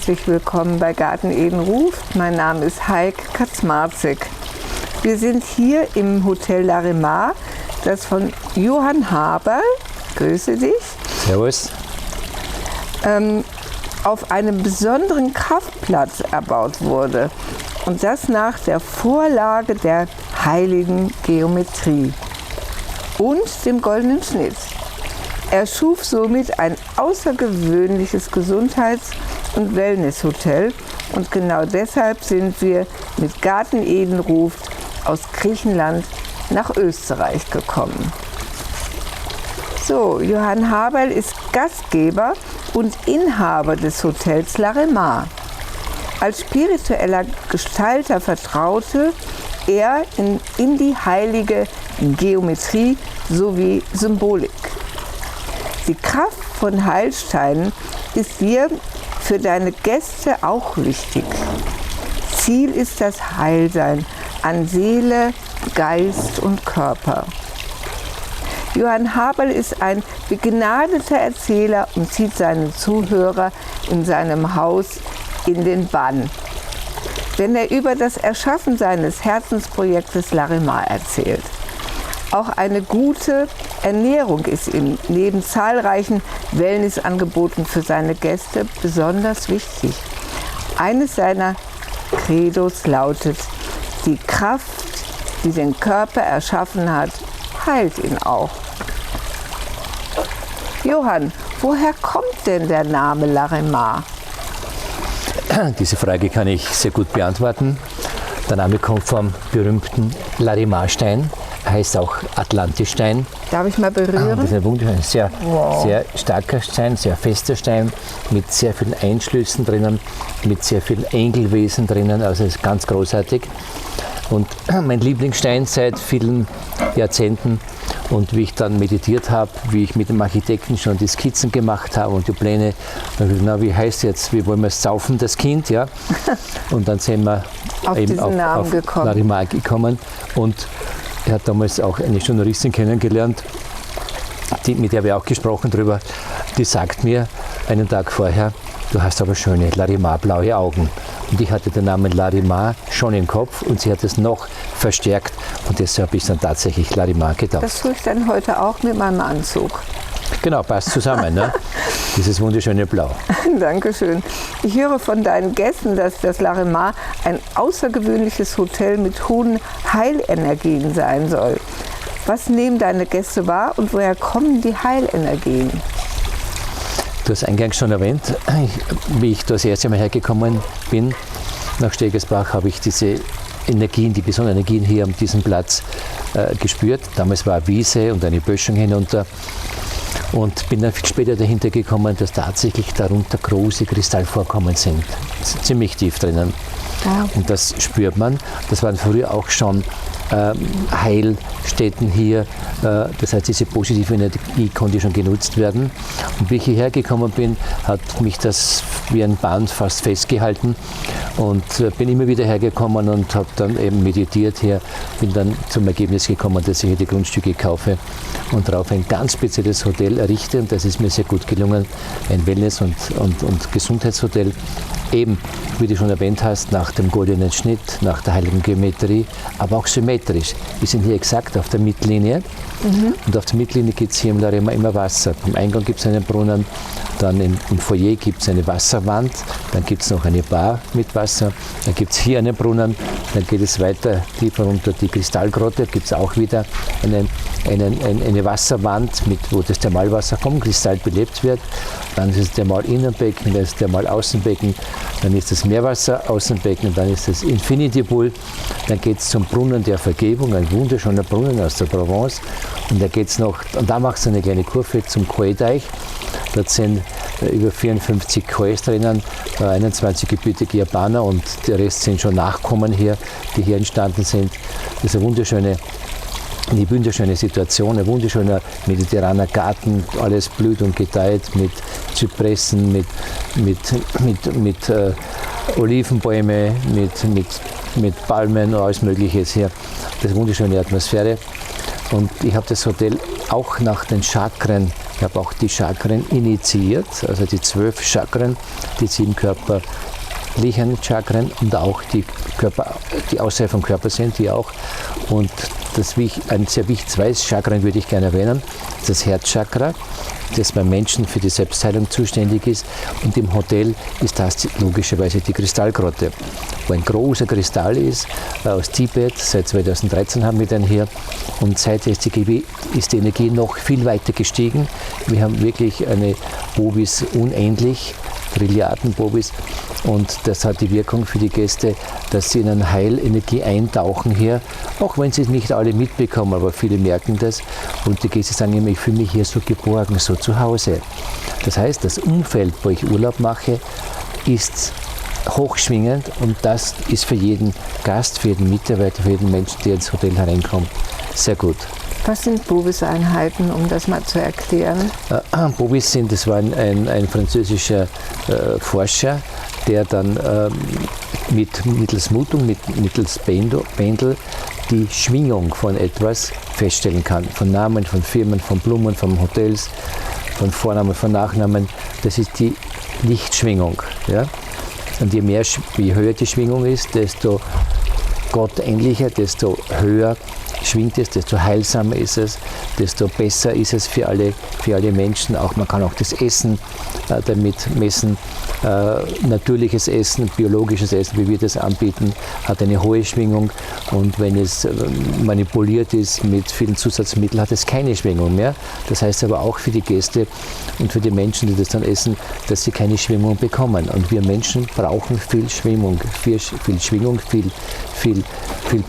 herzlich willkommen bei Garten Eden ruft. Mein Name ist Heike Kaczmarczyk. Wir sind hier im Hotel Larimar, das von Johann Haberl, grüße dich, Servus, auf einem besonderen Kraftplatz erbaut wurde. Und das nach der Vorlage der heiligen Geometrie und dem goldenen Schnitt. Er schuf somit ein außergewöhnliches Gesundheits- und Wellnesshotel. Und genau deshalb sind wir mit Garten Eden ruft aus Griechenland nach Österreich gekommen. So, Johann Haberl ist Gastgeber und Inhaber des Hotels Larimar. Als spiritueller Gestalter vertraute er in die heilige Geometrie sowie Symbolik. Die Kraft von Heilsteinen ist dir für deine Gäste auch wichtig. Ziel ist das Heilsein an Seele, Geist und Körper. Johann Haberl ist ein begnadeter Erzähler und zieht seine Zuhörer in seinem Haus in den Bann, wenn er über das Erschaffen seines Herzensprojektes Larimar erzählt. Auch eine gute Ernährung ist ihm neben zahlreichen Wellnessangeboten für seine Gäste besonders wichtig. Eines seiner Credos lautet: Die Kraft, die den Körper erschaffen hat, heilt ihn auch. Johann, woher kommt denn der Name Larimar? diese Frage kann ich sehr gut beantworten. Der Name kommt vom berühmten Larimarstein, heißt auch Atlantisstein. Darf ich mal berühren? Das ist ein wunderschöner, sehr starker Stein, sehr fester Stein, mit sehr vielen Einschlüssen drinnen, mit sehr vielen Engelwesen drinnen, also ist ganz großartig. Und mein Lieblingsstein seit vielen Jahrzehnten. Und wie ich dann meditiert habe, wie ich mit dem Architekten schon die Skizzen gemacht habe und die Pläne, dann habe ich gesagt, wie heißt jetzt, wie wollen wir es saufen, das Kind, ja? Und dann sind wir eben auf Larimar gekommen. Und er hat damals auch eine Journalistin kennengelernt, mit der wir auch gesprochen darüber, die sagt mir einen Tag vorher: Du hast aber schöne Larimar-blaue Augen. Und ich hatte den Namen Larimar schon im Kopf und sie hat es noch verstärkt und deshalb habe ich dann tatsächlich Larimar getauft. Das tue ich dann heute auch mit meinem Anzug. Genau, passt zusammen, ne? Dieses wunderschöne Blau. Dankeschön. Ich höre von deinen Gästen, dass das Larimar ein außergewöhnliches Hotel mit hohen Heilenergien sein soll. Was nehmen deine Gäste wahr und woher kommen die Heilenergien? Du hast eingangs schon erwähnt, wie ich das erste Mal hergekommen bin nach Stegersbach, habe ich diese Energien, die besonderen Energien hier an diesem Platz gespürt. Damals war eine Wiese und eine Böschung hinunter und bin dann viel später dahinter gekommen, dass tatsächlich darunter große Kristallvorkommen sind, ziemlich tief drinnen. Ja. Und das spürt man. Das waren früher auch schon Heilstätten hier. Das heißt, diese positive Energie konnte schon genutzt werden. Und wie ich hierher gekommen bin, hat mich das wie ein Band fast festgehalten und bin immer wieder hergekommen und habe dann eben meditiert hier. Bin dann zum Ergebnis gekommen, dass ich hier die Grundstücke kaufe und darauf ein ganz spezielles Hotel errichte. Und das ist mir sehr gut gelungen. Ein Wellness- und Gesundheitshotel. Eben, wie du schon erwähnt hast, nach dem goldenen Schnitt, nach der heiligen Geometrie, aber auch symmetrisch. Wir sind hier exakt auf der Mittellinie und auf der Mittellinie gibt es hier im Larimar immer Wasser. Am Eingang gibt es einen Brunnen, dann im Foyer gibt es eine Wasserwand, dann gibt es noch eine Bar mit Wasser, dann gibt es hier einen Brunnen, dann geht es weiter tiefer runter die Kristallgrotte, gibt es auch wieder eine Wasserwand, wo das Thermalwasser vom Kristall belebt wird. Dann ist das Thermalinnenbecken, dann ist das Thermalaußenbecken, dann ist das Meerwasseraußenbecken, dann ist das Infinity Pool, dann geht es zum Brunnen der Vergebung, ein wunderschöner Brunnen aus der Provence. Und da geht's noch, und da macht es eine kleine Kurve zum Koeteich. Dort sind über 54 Koes drinnen, 21 gebürtige Japaner und der Rest sind schon Nachkommen hier, die hier entstanden sind. Das ist eine wunderschöne Situation, ein wunderschöner mediterraner Garten, alles blüht und gedeiht mit Zypressen, mit Olivenbäume, mit Palmen und alles Mögliche hier. Das ist eine wunderschöne Atmosphäre. Und ich habe das Hotel auch nach den Chakren Ich habe auch die Chakren initiiert, also die 12 Chakren, die 7 körperlichen Chakren und auch die außerhalb vom Körper sind, die auch. Und ein sehr wichtiges, zwei Chakren würde ich gerne erwähnen, das Herzchakra, das beim Menschen für die Selbstheilung zuständig ist. Und im Hotel ist das logischerweise die Kristallgrotte, wo ein großer Kristall ist, aus Tibet. Seit 2013 haben wir den hier. Und seither ist die Energie noch viel weiter gestiegen. Wir haben wirklich eine Bovis unendlich, Trilliarden Bovis. Und das hat die Wirkung für die Gäste, dass sie in eine Heilenergie eintauchen hier, auch wenn sie es nicht alle mitbekommen, aber viele merken das. Und die Gäste sagen immer, ich fühle mich hier so geborgen, so zu Hause. Das heißt, das Umfeld, wo ich Urlaub mache, ist hochschwingend und das ist für jeden Gast, für jeden Mitarbeiter, für jeden Menschen, der ins Hotel hereinkommt, sehr gut. Was sind Bovis-Einheiten, um das mal zu erklären? Bovis das war ein französischer Forscher, der dann mittels Mutung, mittels Pendel die Schwingung von etwas feststellen kann. Von Namen, von Firmen, von Blumen, von Hotels, von Vornamen, von Nachnamen. Das ist die Lichtschwingung. Ja? Und je höher die Schwingung ist, desto gottähnlicher, desto höher schwingt es, desto heilsamer ist es, desto besser ist es für alle Menschen. Man kann auch das Essen damit messen. Natürliches Essen, biologisches Essen, wie wir das anbieten, hat eine hohe Schwingung. Und wenn es manipuliert ist mit vielen Zusatzmitteln, hat es keine Schwingung mehr. Das heißt aber auch für die Gäste und für die Menschen, die das dann essen, dass sie keine Schwingung bekommen. Und wir Menschen brauchen viel Schwingung, viel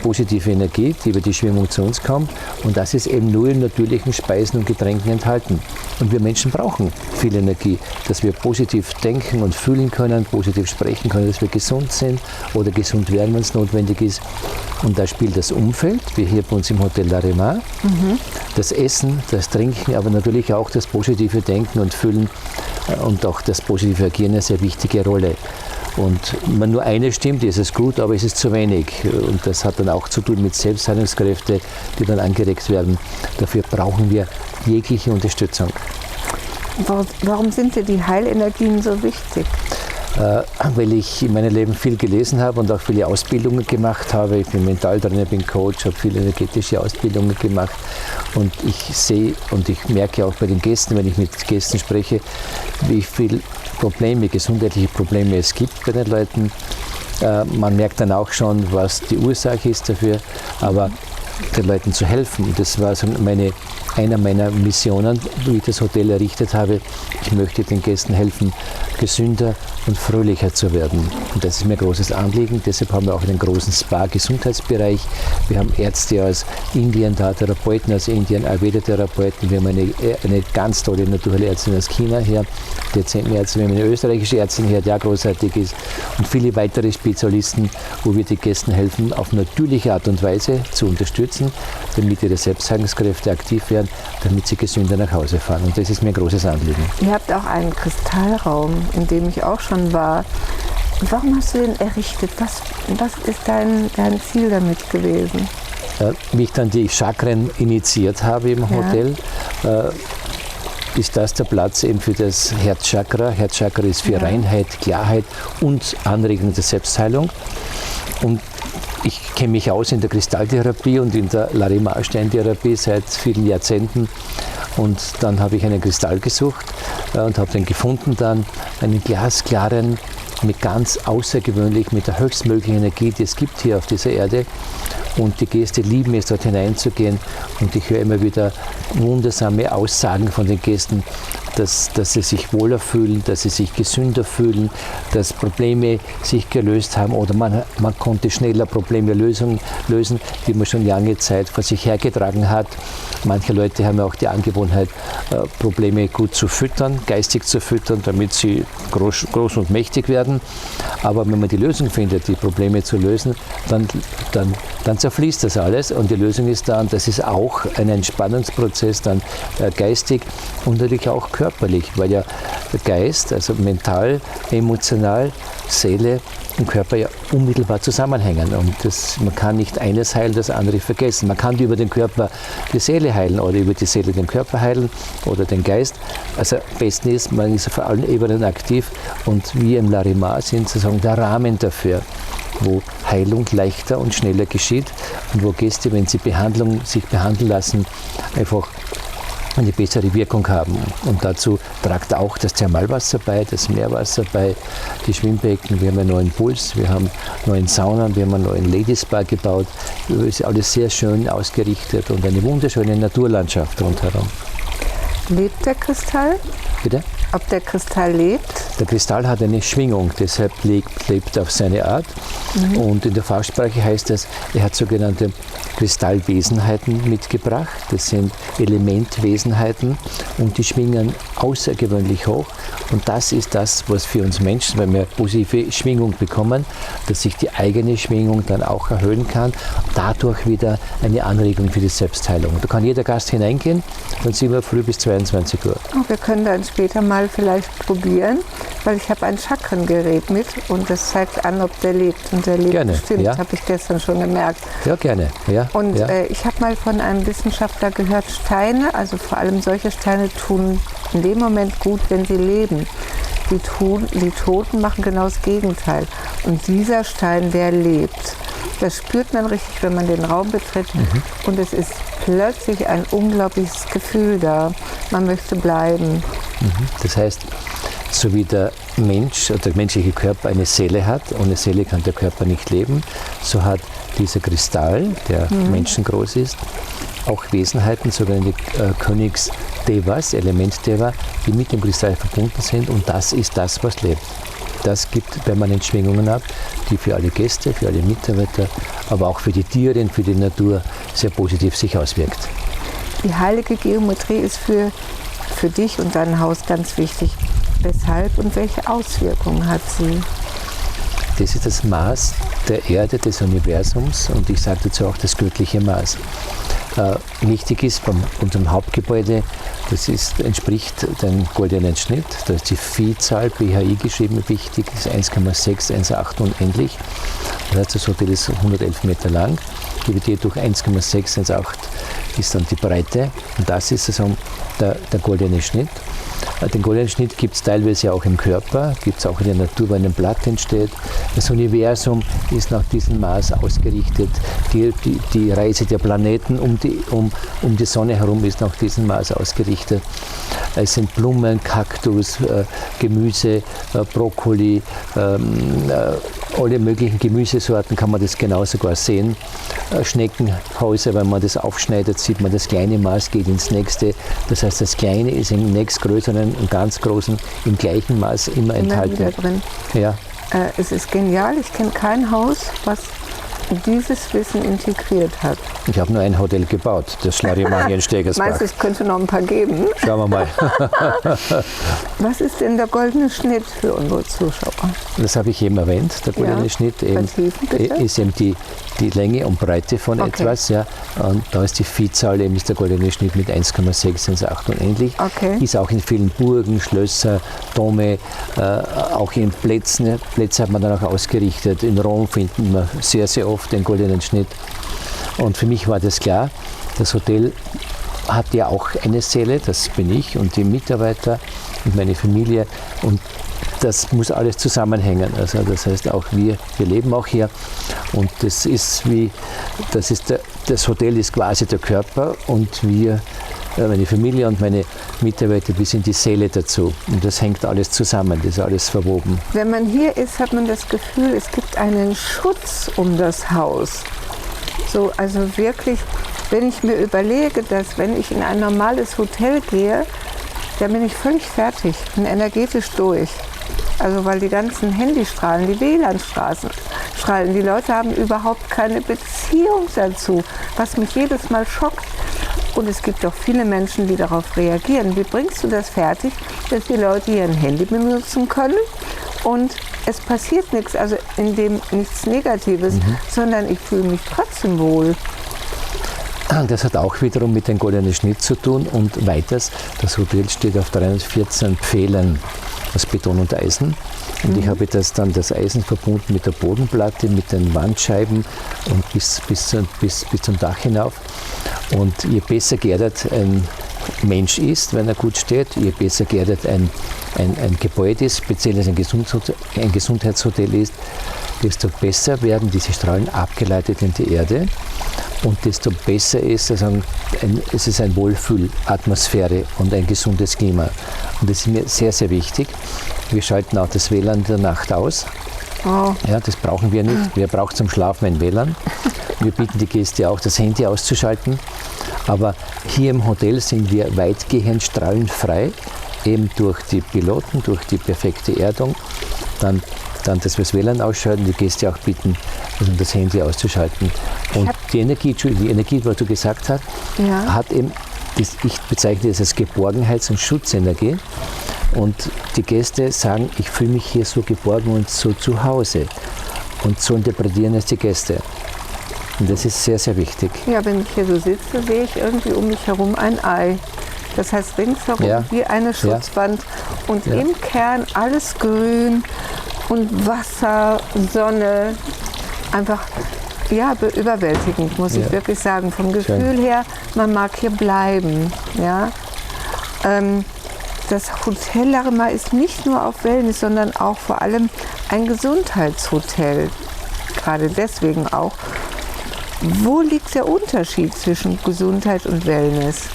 positive Energie, die über die Schwingung zu uns kommt. Und das ist eben nur in natürlichen Speisen und Getränken enthalten. Und wir Menschen brauchen viel Energie, dass wir positiv denken und fühlen können, positiv sprechen können, dass wir gesund sind oder gesund werden, wenn es notwendig ist. Und da spielt das Umfeld, wie hier bei uns im Hotel Larimar, das Essen, das Trinken, aber natürlich auch das positive Denken und Fühlen und auch das positive Agieren eine sehr wichtige Rolle. Und wenn nur eine stimmt, ist es gut, aber es ist zu wenig. Und das hat dann auch zu tun mit Selbstheilungskräften, die dann angeregt werden. Dafür brauchen wir jegliche Unterstützung. Warum sind dir die Heilenergien so wichtig? Weil ich in meinem Leben viel gelesen habe und auch viele Ausbildungen gemacht habe. Ich bin Mentaltrainer, bin Coach, habe viele energetische Ausbildungen gemacht. Und ich sehe und ich merke auch bei den Gästen, wenn ich mit Gästen spreche, wie viele gesundheitliche Probleme es gibt bei den Leuten. Man merkt dann auch schon, was die Ursache ist dafür, aber den Leuten zu helfen. Und das war so einer meiner Missionen, wie ich das Hotel errichtet habe. Ich möchte den Gästen helfen, gesünder und fröhlicher zu werden. Und das ist mir ein großes Anliegen. Deshalb haben wir auch einen großen Spa-Gesundheitsbereich. Wir haben Ärzte aus Indien, Therapeuten aus Indien, Ayurveda-Therapeuten. Wir haben eine ganz tolle Naturheilärztin aus China hier, die Ärztin. Wir haben eine österreichische Ärztin hier, die auch großartig ist. Und viele weitere Spezialisten, wo wir den Gästen helfen, auf natürliche Art und Weise zu unterstützen, damit ihre Selbstheilungskräfte aktiv werden, damit sie gesünder nach Hause fahren. Und das ist mir ein großes Anliegen. Ihr habt auch einen Kristallraum, in dem ich auch schon war. Warum hast du den errichtet? Was ist dein Ziel damit gewesen? Wie ich dann die Chakren initiiert habe im Hotel, ist das der Platz eben für das Herzchakra. Herzchakra ist für Reinheit, Klarheit und Anregung der Selbstheilung. Und ich kenne mich aus in der Kristalltherapie und in der Larimar-Steintherapie seit vielen Jahrzehnten. Und dann habe ich einen Kristall gesucht und habe den gefunden dann, einen glasklaren, mit ganz außergewöhnlich, mit der höchstmöglichen Energie, die es gibt hier auf dieser Erde. Und die Gäste lieben es, dort hineinzugehen. Und ich höre immer wieder wundersame Aussagen von den Gästen, dass sie sich wohler fühlen, dass sie sich gesünder fühlen, dass Probleme sich gelöst haben oder man konnte schneller Probleme lösen, die man schon lange Zeit vor sich hergetragen hat. Manche Leute haben auch die Angewohnheit, Probleme gut zu füttern, geistig zu füttern, damit sie groß und mächtig werden. Aber wenn man die Lösung findet, die Probleme zu lösen, dann zerfließt das alles und die Lösung ist dann, das ist auch ein Entspannungsprozess, dann geistig und natürlich auch körperlich, weil ja der Geist, also mental, emotional Seele und Körper ja unmittelbar zusammenhängen. Und man kann nicht eines heilen, das andere vergessen. Man kann über den Körper die Seele heilen oder über die Seele den Körper heilen oder den Geist. Also am besten ist, man ist auf allen Ebenen aktiv und wir im Larimar sind sozusagen der Rahmen dafür, wo Heilung leichter und schneller geschieht und wo Gäste, wenn sie sich behandeln lassen, einfach eine bessere Wirkung haben. Und dazu tragt auch das Thermalwasser bei, das Meerwasser bei, die Schwimmbecken. Wir haben einen neuen Puls, wir haben neuen Saunen, wir haben einen neuen Ladies Spa gebaut. Das ist alles sehr schön ausgerichtet und eine wunderschöne Naturlandschaft rundherum. Lebt der Kristall? Bitte? Ob der Kristall lebt? Der Kristall hat eine Schwingung, deshalb lebt er auf seine Art. Und in der Fachsprache heißt es, er hat sogenannte Kristallwesenheiten mitgebracht. Das sind Elementwesenheiten und die schwingen außergewöhnlich hoch. Und das ist das, was für uns Menschen, wenn wir positive Schwingung bekommen, dass sich die eigene Schwingung dann auch erhöhen kann. Dadurch wieder eine Anregung für die Selbstheilung. Da kann jeder Gast hineingehen von 7 Uhr früh bis 22 Uhr. Wir können dann später mal vielleicht probieren, weil ich habe ein Chakrengerät mit und das zeigt an, ob der lebt. Und der lebt gerne, bestimmt, ja. Habe ich gestern schon gemerkt. Ja, gerne. Ja, und ja. Ich habe mal von einem Wissenschaftler gehört, Steine, also vor allem solche Steine, tun in dem Moment gut, wenn sie leben. Die Toten machen genau das Gegenteil. Und dieser Stein, der lebt. Das spürt man richtig, wenn man den Raum betritt. Und es ist plötzlich ein unglaubliches Gefühl da. Man möchte bleiben. Das heißt, so wie der Mensch oder der menschliche Körper eine Seele hat, ohne Seele kann der Körper nicht leben, so hat dieser Kristall, der menschengroß ist, auch Wesenheiten, sogenannte Königsdevas, Elementdeva, die mit dem Kristall verbunden sind und das ist das, was lebt. Das gibt permanent Schwingungen ab, die für alle Gäste, für alle Mitarbeiter, aber auch für die Tiere und für die Natur sehr positiv sich auswirkt. Die heilige Geometrie ist für dich und dein Haus ganz wichtig. Weshalb und welche Auswirkungen hat sie? Das ist das Maß der Erde, des Universums und ich sage dazu auch das göttliche Maß. Wichtig ist bei unserem Hauptgebäude, das entspricht dem goldenen Schnitt, da ist die Phi-Zahl, PHI geschrieben, wichtig, das ist 1,6, 1,8 unendlich. Das heißt, das Hotel ist 111 Meter lang, dividiert durch 1,6, 1,8 ist dann die Breite und das ist also der goldene Schnitt. Den goldenen Schnitt gibt es teilweise auch im Körper, gibt es auch in der Natur, wenn ein Blatt entsteht. Das Universum ist nach diesem Maß ausgerichtet. Die Reise der Planeten um die Sonne herum ist nach diesem Maß ausgerichtet. Es sind Blumen, Kaktus, Gemüse, Brokkoli, alle möglichen Gemüsesorten kann man das genau sogar sehen. Schneckenhäuser, wenn man das aufschneidet, sieht man, das kleine Maß geht ins nächste. Das heißt, das Kleine ist im nächstgrößeren und ganz Großen im gleichen Maß immer enthalten. Wieder drin. Ja. Es ist genial. Ich kenne kein Haus, was dieses Wissen integriert hat. Ich habe nur ein Hotel gebaut, das Larimar in Stegersbach. Meinst du, es könnte noch ein paar geben? Schauen wir mal. Was ist denn der goldene Schnitt für unsere Zuschauer? Das habe ich eben erwähnt. Der goldene Schnitt ist eben die Länge und Breite von etwas. Ja. Und da ist die Phi-Zahl, eben ist der goldene Schnitt mit 1,6, 1,8 unendlich. Ist auch in vielen Burgen, Schlösser, Dome, auch in Plätze hat man dann auch ausgerichtet. In Rom finden wir sehr, sehr oft den goldenen Schnitt. Und für mich war das klar, das Hotel hat ja auch eine Seele, das bin ich und die Mitarbeiter und meine Familie und das muss alles zusammenhängen. Also das heißt auch wir leben auch hier und das Hotel ist quasi der Körper und wir, meine Familie und meine Mitarbeiter, wir sind die Seele dazu und das hängt alles zusammen, das ist alles verwoben. Wenn man hier ist, hat man das Gefühl, es gibt einen Schutz um das Haus. So, also wirklich, wenn ich mir überlege, dass wenn ich in ein normales Hotel gehe, dann bin ich völlig fertig, bin energetisch durch. Also weil die ganzen Handystrahlen, die WLAN-Strahlen, die Leute haben überhaupt keine Beziehung dazu, was mich jedes Mal schockt. Und es gibt auch viele Menschen, die darauf reagieren. Wie bringst du das fertig, dass die Leute ihr Handy benutzen können und es passiert nichts, also in dem nichts Negatives, sondern ich fühle mich trotzdem wohl. Das hat auch wiederum mit dem goldenen Schnitt zu tun und weiters, das Hotel steht auf 314 Pfählen aus Beton und Eisen Und ich habe das Eisen verbunden mit der Bodenplatte, mit den Wandscheiben und bis zum Dach hinauf. Und je besser geerdet ein Mensch ist, wenn er gut steht, je besser geerdet ein Gebäude ist, speziell ein Gesundheitshotel ist, desto besser werden diese Strahlen abgeleitet in die Erde und desto besser ist es ist eine Wohlfühlatmosphäre und ein gesundes Klima. Und das ist mir sehr, sehr wichtig. Wir schalten auch das WLAN in der Nacht aus. Oh. Ja, das brauchen wir nicht. Wir brauchen zum Schlafen ein WLAN. Wir bitten die Gäste auch, das Handy auszuschalten. Aber hier im Hotel sind wir weitgehend strahlenfrei, eben durch die Piloten, durch die perfekte Erdung. Dann dass wir das WLAN ausschalten, die Gäste auch bitten, also das Handy auszuschalten. Und die Energie, was du gesagt hast, ja, hat eben, ich bezeichne das als Geborgenheits- und Schutzenergie. Und die Gäste sagen, ich fühle mich hier so geborgen und so zu Hause. Und so interpretieren es die Gäste. Und das ist sehr, sehr wichtig. Ja, wenn ich hier so sitze, sehe ich irgendwie um mich herum ein Ei. Das heißt ringsherum wie eine Schutzwand und im Kern alles grün und Wasser, Sonne, einfach überwältigend, muss ich wirklich sagen. Vom Gefühl her, man mag hier bleiben. Ja? Das Hotel Larimar ist nicht nur auf Wellness, sondern auch vor allem ein Gesundheitshotel. Gerade deswegen auch. Wo liegt der Unterschied zwischen Gesundheit und Wellness?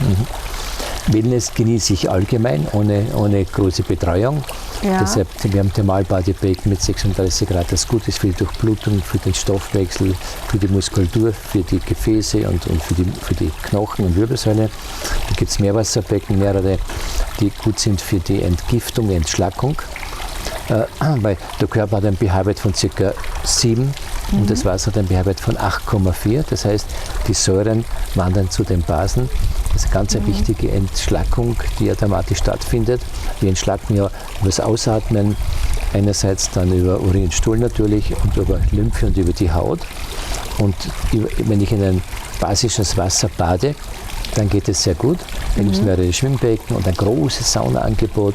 Wellness genieße ich allgemein, ohne große Betreuung. Ja. Deshalb, wir haben Thermalbadebecken mit 36 Grad, das gut ist für die Durchblutung, für den Stoffwechsel, für die Muskulatur, für die Gefäße und für die Knochen und Wirbelsäule. Da gibt es Meerwasserbecken, mehrere, die gut sind für die Entgiftung, Entschlackung. Weil der Körper hat einen pH-Wert von ca. 7 und das Wasser hat einen pH-Wert von 8,4. Das heißt, die Säuren wandern zu den Basen. Das ist eine ganz wichtige Entschlackung, die automatisch stattfindet. Wir entschlacken ja über das Ausatmen, einerseits dann über Urin und Stuhl natürlich und über Lymphe und über die Haut. Und wenn ich in ein basisches Wasser bade, dann geht es sehr gut. Da gibt es mehrere Schwimmbecken und ein großes Saunaangebot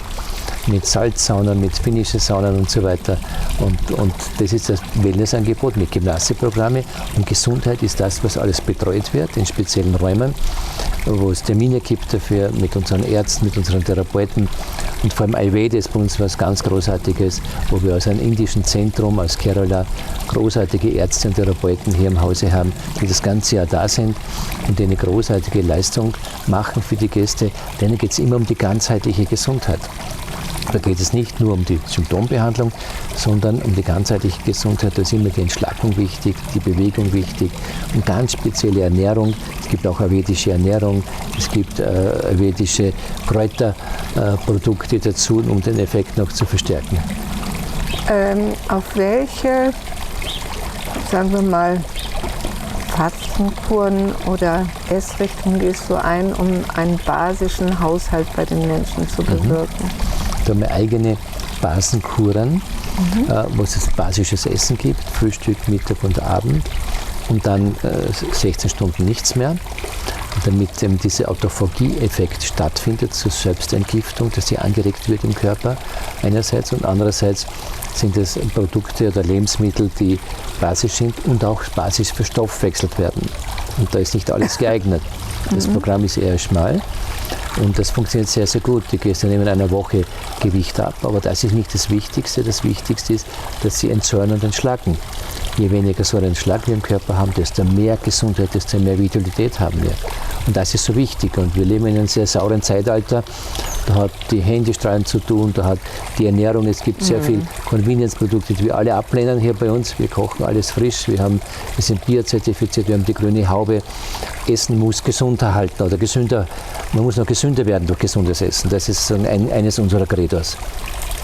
mit Salzsaunen, mit finnische Saunen und so weiter. Und das ist das Wellnessangebot mit Gymnastikprogramme. Und Gesundheit ist das, was alles betreut wird in speziellen Räumen, wo es Termine gibt dafür mit unseren Ärzten, mit unseren Therapeuten. Und vor allem Ayurveda ist bei uns was ganz Großartiges, wo wir aus einem indischen Zentrum, aus Kerala, großartige Ärzte und Therapeuten hier im Hause haben, die das ganze Jahr da sind und die eine großartige Leistung machen für die Gäste. Denen geht es immer um die ganzheitliche Gesundheit. Da geht es nicht nur um die Symptombehandlung, sondern um die ganzheitliche Gesundheit. Da ist immer die Entschlackung wichtig, die Bewegung wichtig und ganz spezielle Ernährung. Es gibt auch ayurvedische Ernährung, es gibt ayurvedische Kräuterprodukte dazu, um den Effekt noch zu verstärken. Auf welche, sagen wir mal, Fastenkuren oder Essrichtungen gehst du ein, um einen basischen Haushalt bei den Menschen zu bewirken? Da haben wir eigene Basenkuren, wo es basisches Essen gibt, Frühstück, Mittag und Abend und dann 16 Stunden nichts mehr. Und damit dieser Autophagie-Effekt stattfindet, zur Selbstentgiftung, dass sie angeregt wird im Körper einerseits und andererseits sind es Produkte oder Lebensmittel, die basisch sind und auch basisch verstoffwechselt werden. Und da ist nicht alles geeignet. Das Programm ist eher schmal. Und das funktioniert sehr, sehr gut. Die Gäste nehmen in einer Woche Gewicht ab, aber das ist nicht das Wichtigste. Das Wichtigste ist, dass sie entsäuern und entschlacken. Je weniger so einen Schlag wir im Körper haben, desto mehr Gesundheit, desto mehr Vitalität haben wir. Und das ist so wichtig. Und wir leben in einem sehr sauren Zeitalter. Da hat die Handystrahlen zu tun, da hat die Ernährung, es gibt sehr viel Convenience-Produkte, die wir alle ablehnen hier bei uns. Wir kochen alles frisch, wir sind biozertifiziert, wir haben die grüne Haube. Essen muss gesund erhalten oder gesünder. Man muss noch gesünder werden durch gesundes Essen. Das ist eines unserer Credos.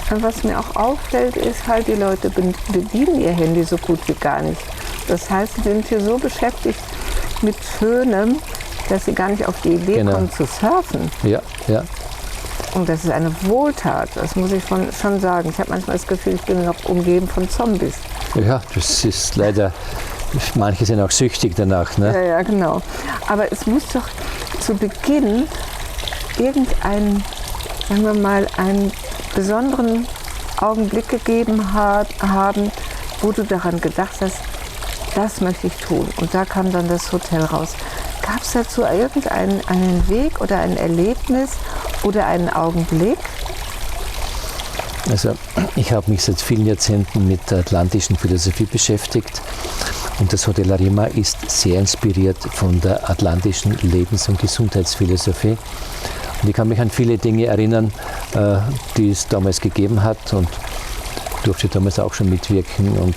Was mir auch auffällt, ist halt, die Leute bedienen ihr Handy so gut wie gar nicht. Das heißt, sie sind hier so beschäftigt mit Schönem, dass sie gar nicht auf die Idee kommen zu surfen. Ja, ja. Und das ist eine Wohltat, das muss ich schon sagen. Ich habe manchmal das Gefühl, ich bin noch umgeben von Zombies. Ja, das ist leider, manche sind auch süchtig danach. Ne? Ja, genau. Aber es muss doch zu Beginn irgendeinen, sagen wir mal, einen besonderen Augenblick gegeben haben, wo du daran gedacht hast, das möchte ich tun. Und da kam dann das Hotel raus. Gab es dazu irgendeinen Weg oder ein Erlebnis oder einen Augenblick? Also ich habe mich seit vielen Jahrzehnten mit der atlantischen Philosophie beschäftigt und das Hotel Arima ist sehr inspiriert von der atlantischen Lebens- und Gesundheitsphilosophie. Und ich kann mich an viele Dinge erinnern, die es damals gegeben hat und durfte damals auch schon mitwirken und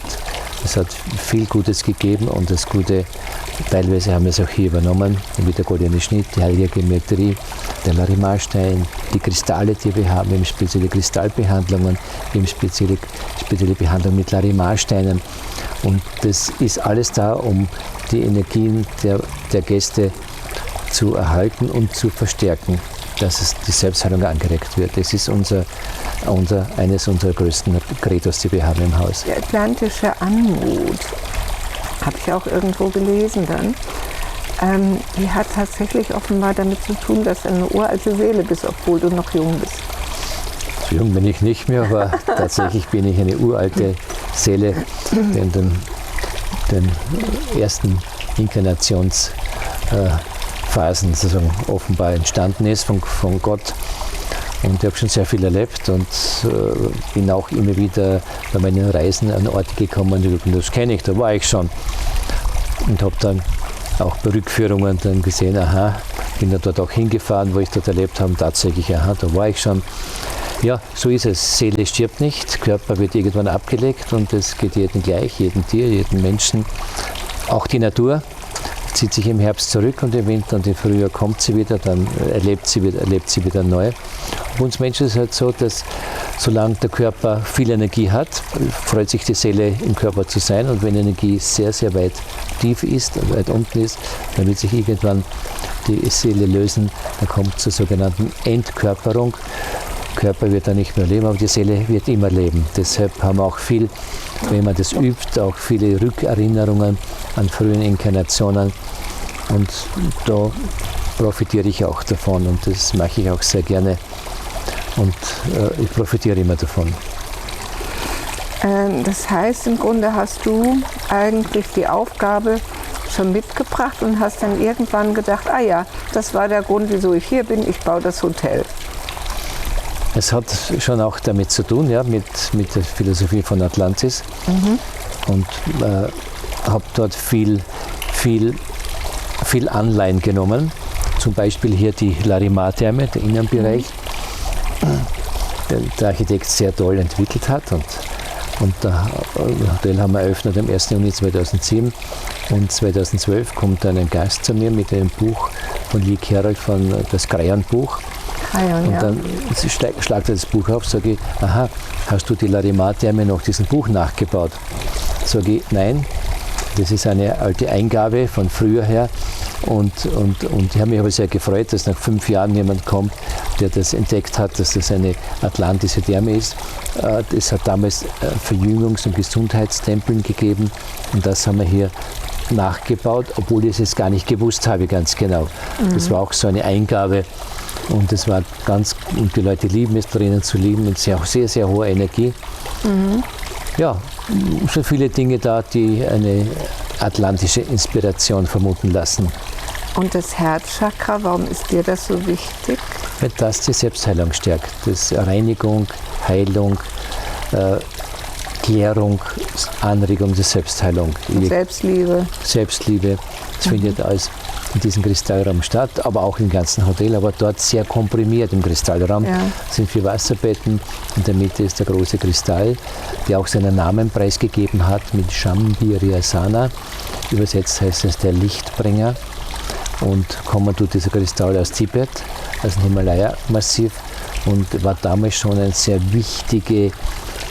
es hat viel Gutes gegeben und das Gute, teilweise haben wir es auch hier übernommen, wie der goldene Schnitt, die heilige Geometrie, der Larimar-Stein, die Kristalle, die wir haben, eben spezielle Kristallbehandlungen, eben spezielle Behandlung mit Larimar-Steinen. Und das ist alles da, um die Energien der Gäste zu erhalten und zu verstärken, dass es die Selbstheilung angeregt wird. Das ist eines unserer größten Credos, die wir haben im Haus. Die atlantische Anmut, habe ich auch irgendwo gelesen dann, die hat tatsächlich offenbar damit zu tun, dass du eine uralte Seele bist, obwohl du noch jung bist. So jung bin ich nicht mehr, aber tatsächlich bin ich eine uralte Seele, die in den ersten Inkarnationsphasen sozusagen offenbar entstanden ist von Gott. Und ich habe schon sehr viel erlebt und bin auch immer wieder bei meinen Reisen an Orte gekommen, das kenne ich, da war ich schon. Und habe dann auch bei Rückführungen dann gesehen, aha, bin ja dort auch hingefahren, wo ich dort erlebt habe, tatsächlich, aha, da war ich schon. Ja, so ist es. Seele stirbt nicht, Körper wird irgendwann abgelegt und es geht jedem gleich, jedem Tier, jedem Menschen. Auch die Natur zieht sich im Herbst zurück und im Winter und im Frühjahr kommt sie wieder, dann erlebt sie wieder neu. Bei uns Menschen ist es halt so, dass solange der Körper viel Energie hat, freut sich die Seele im Körper zu sein und wenn die Energie sehr, sehr weit tief ist, weit unten ist, dann wird sich irgendwann die Seele lösen, dann kommt zur sogenannten Entkörperung. Der Körper wird dann nicht mehr leben, aber die Seele wird immer leben. Deshalb haben wir auch viel, wenn man das übt, auch viele Rückerinnerungen an frühen Inkarnationen und da profitiere ich auch davon und das mache ich auch sehr gerne und ich profitiere immer davon. Das heißt, im Grunde hast du eigentlich die Aufgabe schon mitgebracht und hast dann irgendwann gedacht, ah ja, das war der Grund, wieso ich hier bin, ich baue das Hotel. Es hat schon auch damit zu tun, ja, mit der Philosophie von Atlantis und habe dort viel Anleihen genommen. Zum Beispiel hier die Larimar-Therme, der Innenbereich, der Architekt sehr toll entwickelt hat. Und das Hotel haben wir eröffnet am 1. Juni 2007 und 2012 kommt dann ein Gast zu mir mit einem Buch von Lee Carroll, von das Krayon-Buch. Und dann schlagt er das Buch auf, sage ich, aha, hast du die Larimar-Therme nach diesem Buch nachgebaut? Sage ich, nein, das ist eine alte Eingabe von früher her und ich habe mich aber sehr gefreut, dass nach 5 Jahren jemand kommt, der das entdeckt hat, dass das eine atlantische Therme ist. Es hat damals Verjüngungs- und Gesundheitstempeln gegeben und das haben wir hier nachgebaut, obwohl ich es gar nicht gewusst habe, ganz genau. Das war auch so eine Eingabe. Und das war und die Leute lieben es, drinnen zu leben, mit sehr, sehr hoher Energie. Ja, schon viele Dinge da, die eine atlantische Inspiration vermuten lassen. Und das Herzchakra, warum ist dir das so wichtig? Weil das die Selbstheilung stärkt. Das Reinigung, Heilung, Klärung, Anregung der Selbstheilung. Und Selbstliebe. Selbstliebe, das findet alles in diesem Kristallraum statt, aber auch im ganzen Hotel, aber dort sehr komprimiert im Kristallraum. Es sind 4 Wasserbetten, in der Mitte ist der große Kristall, der auch seinen Namen preisgegeben hat mit Shambhiriyasana. Übersetzt heißt es der Lichtbringer und kommen tut dieser Kristall aus Tibet, aus dem Himalaya-Massiv und war damals schon ein sehr wichtige,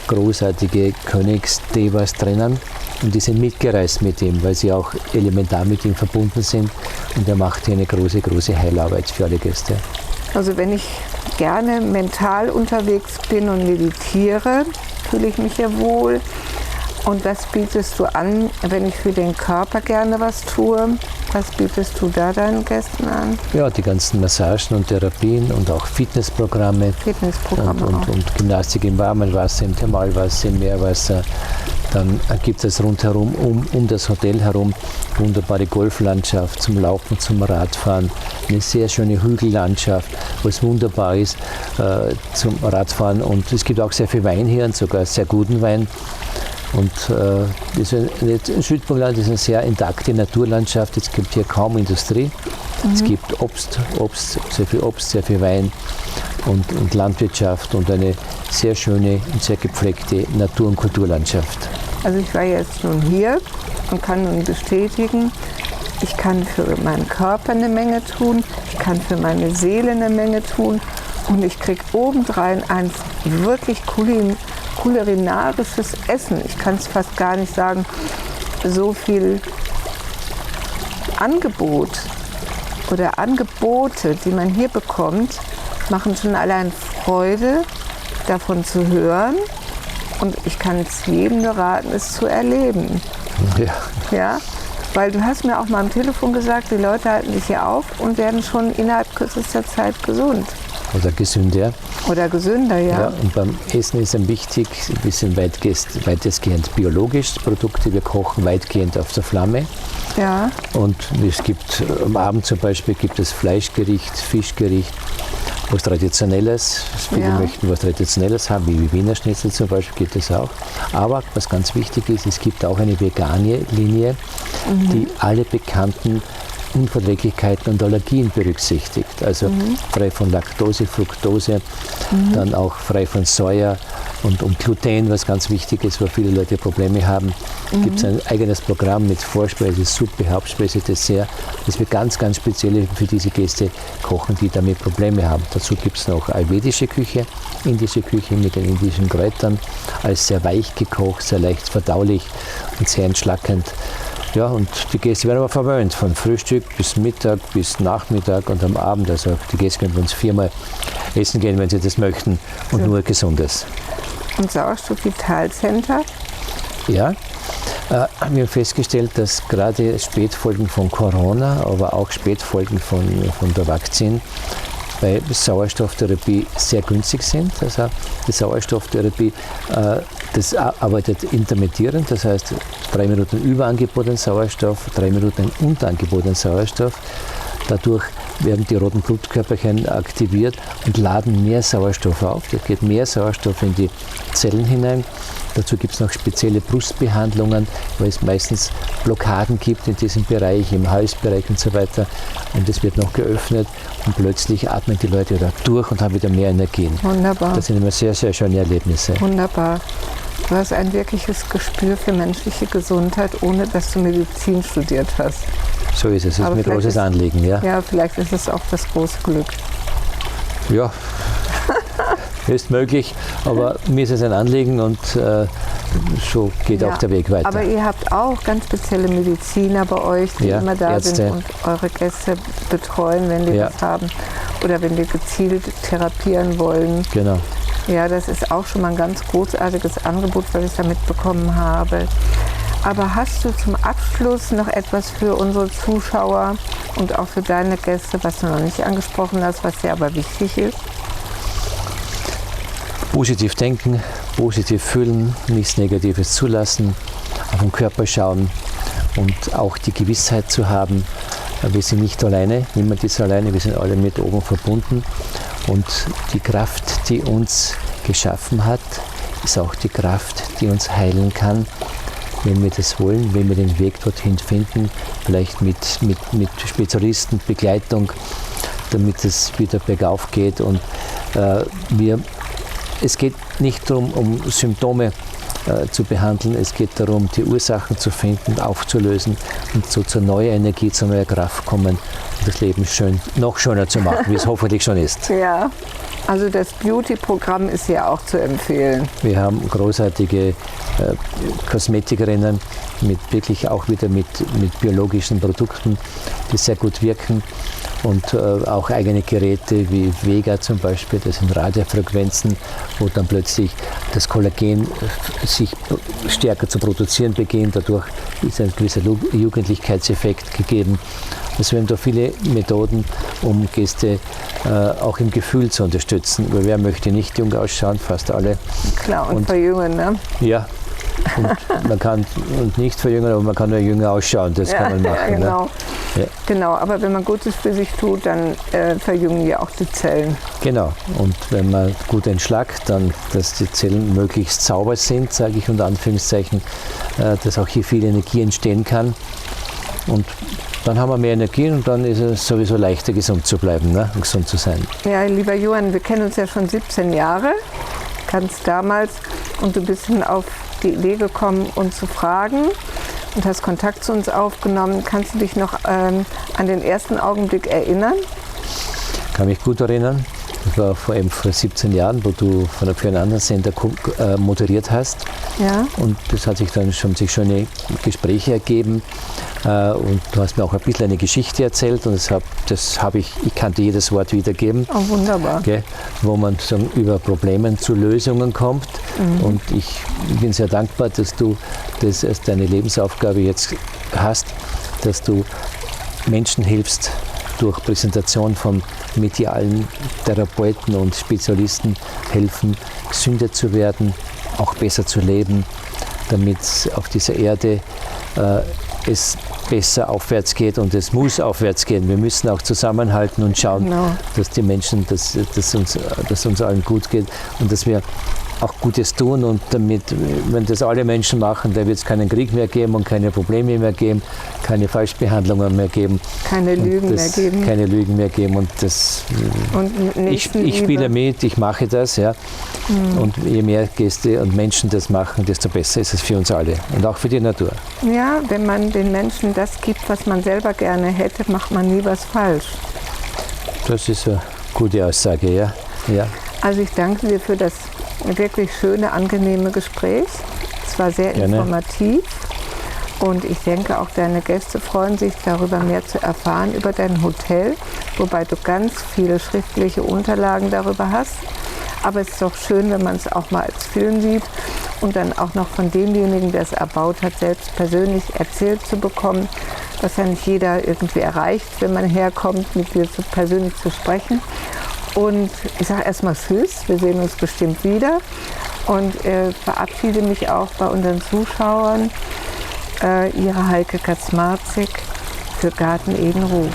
großartige Königsdevas drinnen. Und die sind mitgereist mit ihm, weil sie auch elementar mit ihm verbunden sind. Und er macht hier eine große, große Heilarbeit für alle Gäste. Also wenn ich gerne mental unterwegs bin und meditiere, fühle ich mich ja wohl. Und was bietest du an, wenn ich für den Körper gerne was tue? Was bietest du da deinen Gästen an? Ja, die ganzen Massagen und Therapien und auch Fitnessprogramme. Und Gymnastik im warmen Wasser, im Thermalwasser, im Meerwasser. Dann gibt es rundherum, um das Hotel herum, wunderbare Golflandschaft zum Laufen, zum Radfahren. Eine sehr schöne Hügellandschaft, wo es wunderbar ist zum Radfahren. Und es gibt auch sehr viel Wein hier und sogar sehr guten Wein. Und Südburgenland ist eine sehr intakte Naturlandschaft. Es gibt hier kaum Industrie. Es gibt Obst, sehr viel Wein und Landwirtschaft und eine sehr schöne und sehr gepflegte Natur- und Kulturlandschaft. Also ich war jetzt nun hier und kann nun bestätigen, ich kann für meinen Körper eine Menge tun, ich kann für meine Seele eine Menge tun und ich kriege obendrein ein wirklich kulinarisches Essen. Ich kann es fast gar nicht sagen, so viel Angebot oder Angebote, die man hier bekommt, machen schon allein Freude, davon zu hören. Und ich kann es jedem nur raten, es zu erleben. Ja? Weil du hast mir auch mal am Telefon gesagt, die Leute halten sich hier auf und werden schon innerhalb kürzester Zeit gesund. Oder gesünder. Oder gesünder, ja. Und beim Essen ist es wichtig, wir sind weitestgehend biologisch Produkte, wir kochen weitgehend auf der Flamme. Ja. Und es gibt am Abend zum Beispiel gibt es Fleischgericht, Fischgericht, was Traditionelles. Viele möchten was Traditionelles haben, wie Wiener Schnitzel zum Beispiel gibt es auch. Aber was ganz wichtig ist, es gibt auch eine vegane Linie, die alle bekannten Unverträglichkeiten und Allergien berücksichtigt. Also frei von Laktose, Fructose, dann auch frei von Soja und Gluten, was ganz wichtig ist, wo viele Leute Probleme haben. Gibt es ein eigenes Programm mit Vorspeise, Suppe, Hauptspeise, Dessert, das wir ganz, ganz speziell für diese Gäste kochen, die damit Probleme haben. Dazu gibt es noch ayurvedische Küche, indische Küche mit den indischen Kräutern, als sehr weich gekocht, sehr leicht verdaulich und sehr entschlackend. Ja, und die Gäste werden aber verwöhnt, von Frühstück bis Mittag, bis Nachmittag und am Abend. Also die Gäste können bei uns 4-mal essen gehen, wenn sie das möchten und nur Gesundes. Und Sauerstoff Vital Center? Ja, wir haben festgestellt, dass gerade Spätfolgen von Corona, aber auch Spätfolgen von der Vakzin bei Sauerstofftherapie sehr günstig sind. Also die Sauerstofftherapie, das arbeitet intermittierend, das heißt 3 Minuten Überangebot an Sauerstoff, 3 Minuten Unterangebot an Sauerstoff. Dadurch werden die roten Blutkörperchen aktiviert und laden mehr Sauerstoff auf. Da geht mehr Sauerstoff in die Zellen hinein. Dazu gibt es noch spezielle Brustbehandlungen, weil es meistens Blockaden gibt in diesem Bereich, im Halsbereich und so weiter. Und es wird noch geöffnet und plötzlich atmen die Leute wieder durch und haben wieder mehr Energien. Wunderbar. Das sind immer sehr, sehr schöne Erlebnisse. Wunderbar. Du hast ein wirkliches Gespür für menschliche Gesundheit, ohne dass du Medizin studiert hast. So ist es. Das ist mir ein großes Anliegen. Ja? Ja, vielleicht ist es auch das große Glück. Ja, ist möglich, aber mir ist es ein Anliegen und so geht auch der Weg weiter. Aber ihr habt auch ganz spezielle Mediziner bei euch, die immer da Ärzte sind und eure Gäste betreuen, wenn die das haben oder wenn die gezielt therapieren wollen. Genau. Ja, das ist auch schon mal ein ganz großartiges Angebot, was ich da mitbekommen habe. Aber hast du zum Abschluss noch etwas für unsere Zuschauer und auch für deine Gäste, was du noch nicht angesprochen hast, was dir aber wichtig ist? Positiv denken, positiv fühlen, nichts Negatives zulassen, auf den Körper schauen und auch die Gewissheit zu haben, wir sind nicht alleine, niemand ist alleine, wir sind alle mit oben verbunden. Und die Kraft, die uns geschaffen hat, ist auch die Kraft, die uns heilen kann, wenn wir das wollen, wenn wir den Weg dorthin finden, vielleicht mit Spezialisten, Begleitung, damit es wieder bergauf geht. Und es geht nicht darum, um Symptome zu behandeln, es geht darum, die Ursachen zu finden, aufzulösen und so zur neuen Energie, zur neuen Kraft kommen und das Leben noch schöner zu machen, wie es hoffentlich schon ist. Ja, Also das Beauty-Programm ist ja auch zu empfehlen. Wir haben großartige Kosmetikerinnen wirklich auch wieder mit biologischen Produkten, die sehr gut wirken. Und auch eigene Geräte wie Vega zum Beispiel, das sind Radiofrequenzen, wo dann plötzlich das Kollagen sich stärker zu produzieren beginnt. Dadurch ist ein gewisser Jugendlichkeitseffekt gegeben. Also wir haben da viele Methoden, um Gäste auch im Gefühl zu unterstützen. Weil wer möchte nicht jung ausschauen? Fast alle. Klar, und verjüngen, ne? Ja. Und man kann nicht verjüngen, aber man kann nur jünger ausschauen, das kann man machen. Ja, genau. Ne? Ja. Genau, aber wenn man Gutes für sich tut, dann verjüngen ja auch die Zellen. Genau, und wenn man gut entschlackt, dann, dass die Zellen möglichst sauber sind, sage ich unter Anführungszeichen, dass auch hier viel Energie entstehen kann. Und dann haben wir mehr Energie und dann ist es sowieso leichter, gesund zu bleiben, ne? Und gesund zu sein. Ja, lieber Johann, wir kennen uns ja schon 17 Jahre, ganz damals, und du bist dann auf die Idee gekommen, uns zu fragen und hast Kontakt zu uns aufgenommen. Kannst du dich noch an den ersten Augenblick erinnern? Ich kann mich gut erinnern. Das war vor 17 Jahren, wo du für einen anderen Sender moderiert hast. Ja. Und das hat sich dann schon schöne Gespräche ergeben. Und du hast mir auch ein bisschen eine Geschichte erzählt und ich kannte jedes Wort wiedergeben. Oh, wunderbar. Okay, wo man sozusagen über Probleme zu Lösungen kommt. Und ich bin sehr dankbar, dass du das als deine Lebensaufgabe jetzt hast, dass du Menschen hilfst, durch Präsentation von medialen Therapeuten und Spezialisten helfen, gesünder zu werden, auch besser zu leben, damit auf dieser Erde es besser aufwärts geht und es muss aufwärts gehen. Wir müssen auch zusammenhalten und schauen, Genau. dass die Menschen, dass uns allen gut geht und dass wir auch Gutes tun und damit, wenn das alle Menschen machen, da wird es keinen Krieg mehr geben und keine Probleme mehr geben, keine Falschbehandlungen mehr geben. Keine Lügen mehr geben. Keine Lügen mehr geben und das, Und ich spiele mit, ich mache das, ja. Und je mehr Gäste und Menschen das machen, desto besser ist es für uns alle und auch für die Natur. Ja, wenn man den Menschen das gibt, was man selber gerne hätte, macht man nie was falsch. Das ist eine gute Aussage, ja. Ja. Also ich danke dir für das wirklich schöne, angenehme Gespräch. Es war sehr Gerne. informativ und ich denke auch deine Gäste freuen sich darüber, mehr zu erfahren über dein Hotel, wobei du ganz viele schriftliche Unterlagen darüber hast. Aber es ist doch schön, wenn man es auch mal als Film sieht und dann auch noch von demjenigen, der es erbaut hat, selbst persönlich erzählt zu bekommen, was ja nicht jeder irgendwie erreicht, wenn man herkommt, mit dir persönlich zu sprechen. Und ich sage erstmal Tschüss, wir sehen uns bestimmt wieder und verabschiede mich auch bei unseren Zuschauern. Ihre Heike Kaczmarczyk für Garten Edenhof.